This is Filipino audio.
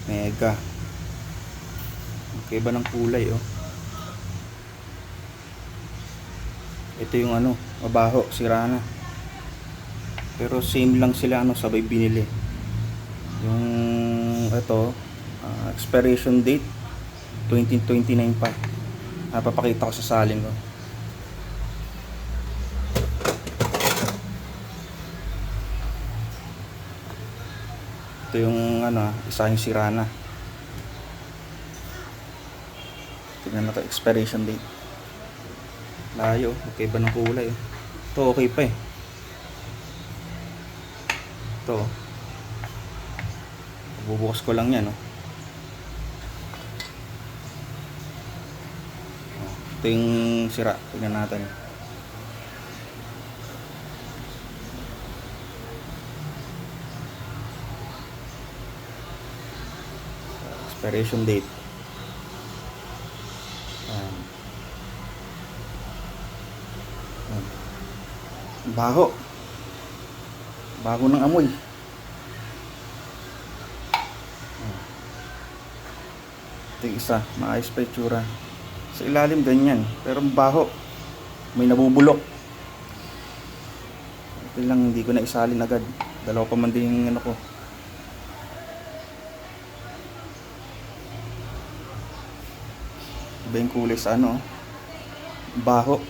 Mega. Okay ba ng kulay, oh. Ito yung ano, mabaho, sira na. Pero same lang sila, ano, sabay binili. Yung ito, expiration date 2029 pa. Papakita ko sa salin ko. Ito yung ano, isa yung sira na. Tignan natin expiration date. Layo, okay ba ng kulay? Ito okay pa eh. Ito, bubukas ko lang yan, oh. Ito yung sira, tignan natin. Expiration date. Baho. Bago ng amoy. Ito yung isa, maayos pa itsura. Sa ilalim ganyan, pero baho. May nabubulok. Ito lang, hindi ko na isalin agad. Dalawa pa man din yung ano ko. Iba yung kulay sa ano, baho.